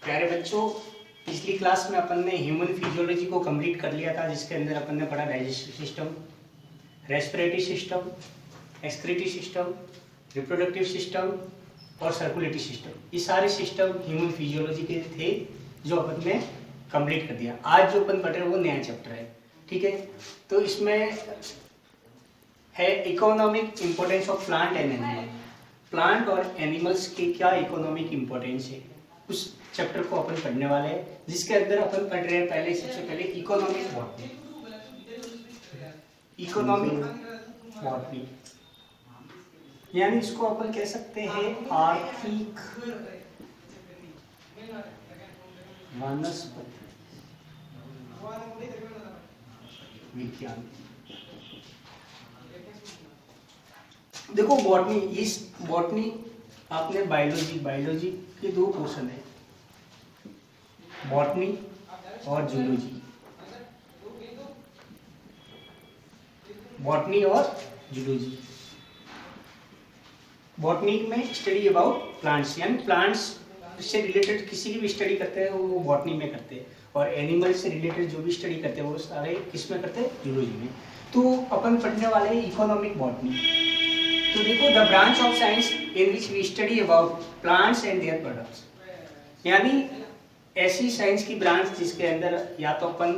प्यारे बच्चों, पिछली क्लास में अपन ने ह्यूमन फिजियोलॉजी को कंप्लीट कर लिया था, जिसके अंदर अपन ने पढ़ा digestive system, respiratory system, excretory system, reproductive system और सर्कुलेटरी सिस्टम। ये सारे सिस्टम ह्यूमन फिजियोलॉजी के थे जो अपन ने कंप्लीट कर दिया। आज जो अपन पढ़ रहे हैं वो नया चैप्टर है, ठीक है। तो इसमें है economic importance of plant and animal. Plant और एनिमल्स के क्या इकोनॉमिक इम्पोर्टेंस है, उस चैप्टर को अपन पढ़ने वाले हैं, जिसके अंदर अपन पढ़ रहे हैं पहले सबसे पहले इकोनॉमिक बॉटनी। इकोनॉमिक बॉटनी यानी इसको अपन कह सकते हैं आर्थिक वनस्पति विज्ञान। देखो बॉटनी, इस बॉटनी आपने बायोलॉजी के दो पोर्शन है, बॉटनी और जूलॉजी। बॉटनी और जूलॉजी। बॉटनी में स्टडी अबाउट प्लांट्स, यानी प्लांट्स से रिलेटेड किसी की भी स्टडी करते हैं वो बॉटनी में करते हैं, और एनिमल से रिलेटेड जो भी स्टडी करते हैं वो सारे किस में करते हैं, जूलॉजी में। तो अपन पढ़ने वाले हैं इकोनॉमिक बॉटनी। तो देखो, the branch of science in which we study about plants and their products, यानी ऐसी साइंस की ब्रांच जिसके अंदर या तो अपन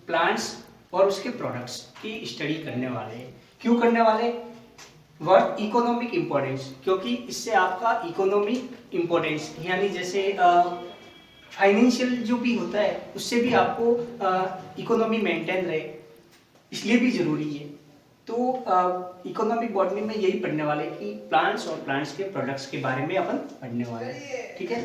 प्लांट्स और उसके प्रोडक्ट्स की स्टडी करने वाले हैं। क्यों करने वाले? वर्थ इकोनॉमिक इम्पोर्टेंस, क्योंकि इससे आपका इकोनॉमिक इम्पोर्टेंस यानी जैसे फाइनेंशियल जो भी होता है उससे भी आपको इकोनॉमी मेंटेन रहे, इसलिए भी जरूरी है। तो इकोनॉमिक बॉटनी में यही पढ़ने वाले कि प्लांट्स और प्लांट्स के प्रोडक्ट्स के बारे में अपन पढ़ने वाले हैं, ठीक है।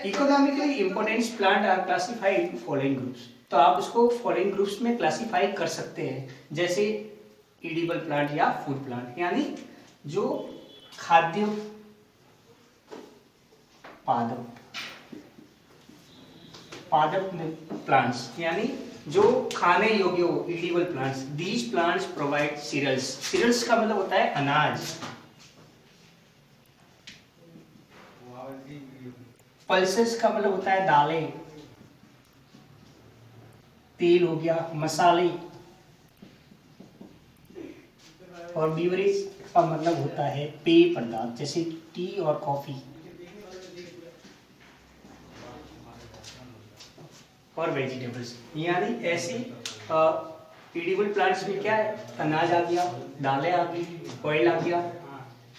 Economically importance plant are classified in following groups. तो आप उसको फॉलोइंग ग्रुप्स में क्लासिफाई कर सकते हैं, जैसे एडिबल प्लांट या फूड प्लांट, यानी जो खाद्य पादप प्लांट्स, यानी जो खाने योग्य हो, edible plants. These plants provide cereals. Cereals का मतलब होता है अनाज। पल्सेस का मतलब होता है दालें, तेल हो गया, मसाले। और बीवरेज का मतलब होता है पेय पदार्थ, जैसे टी और कॉफी। और वेजिटेबल्स, यानी ऐसे एडिबल प्लांट्स में क्या है, अनाज आ गया, दालें आ गई, ऑयल आ गया,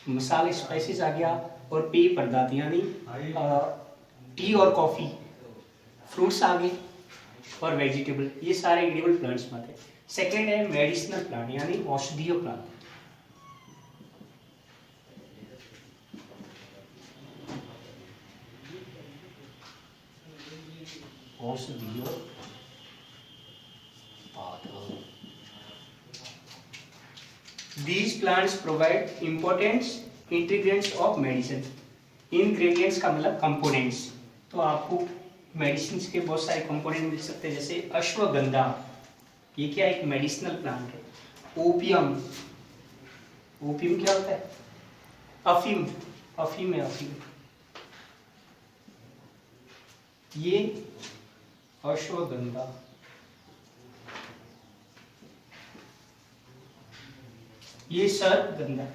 मसाले स्पाइसेस आ गया, और पेय पदार्थ यानी टी और कॉफी, फ्रूट्स आ गए, और वेजिटेबल। ये सारे एडिबल प्लांट्स में आते हैं। सेकेंड है मेडिसिनल प्लांट, यानी औषधीय प्लांट। औषधीय These plants provide important ingredients of medicine. Ingredients का मतलब components। तो आपको मेडिसिन के बहुत सारे कंपोनेंट मिल सकते हैं, जैसे अश्वगंधा, ये क्या एक मेडिसिनल प्लांट है। ओपियम, ओपियम क्या होता है? अफीम, अफीम है अफीम, ये अश्वगंधा। ये सरगंधा,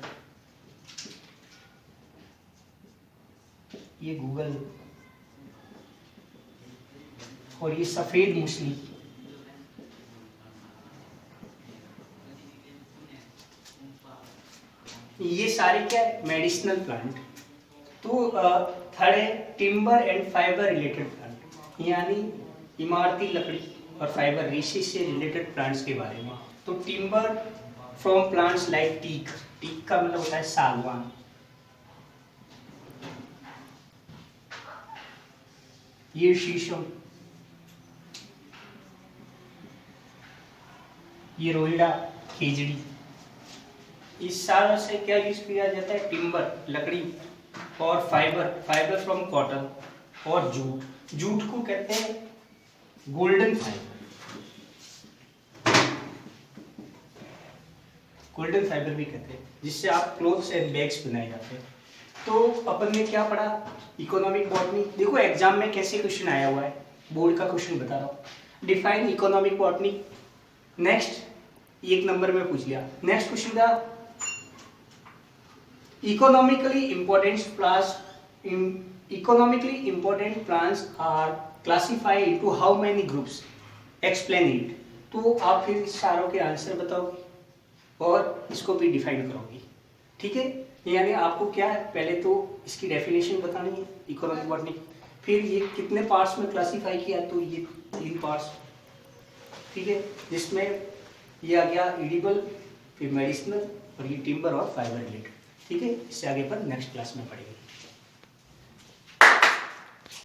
ये गूगल, और ये सफेद मूसली। ये सारे क्या है, मेडिसिनल प्लांट। तो थर्ड है timber and fibre related plant, यानी इमारती लकड़ी और फाइबर रेशे से रिलेटेड प्लांट्स के बारे में। तो timber from plants like teak, teak का मतलब होता है सागवान। ये शीशम, ये रोइडा, खेजड़ी। इस साल से क्या यूज किया जाता है, टिम्बर लकड़ी, और फाइबर, फाइबर फ्रॉम कॉटन, और जूट, जूट को कहते हैं गोल्डन फाइबर। गोल्डन फाइबर भी कहते हैं, जिससे आप क्लोथ्स एंड बैग्स बनाए जाते हैं। तो अपन ने क्या पढ़ा, इकोनॉमिक बॉटनी। देखो एग्जाम में कैसे क्वेश्चन आया हुआ है, बोर्ड का क्वेश्चन बता रहा हूँ। Define economic botany, next 1 number में पूछ लिया। नेक्स्ट क्वेश्चन था economically important plants are classified into how many groups, explain it. तो आप फिर सारों के आंसर बताओगे और इसको भी डिफाइन करोगे, ठीक है। यानी आपको क्या है, पहले तो इसकी डेफिनेशन बतानी है इकोनॉमिक बॉटनी, फिर ये कितने पार्ट्स में क्लासिफाई किया, तो ये 3 पार्ट्स, ठीक है, जिसमें ये आ गया एडिबल, फिर मेडिसिनल, और ये टिम्बर और फाइबर रिलेटेड, ठीक है। इससे आगे पर नेक्स्ट क्लास में पढ़ेंगे।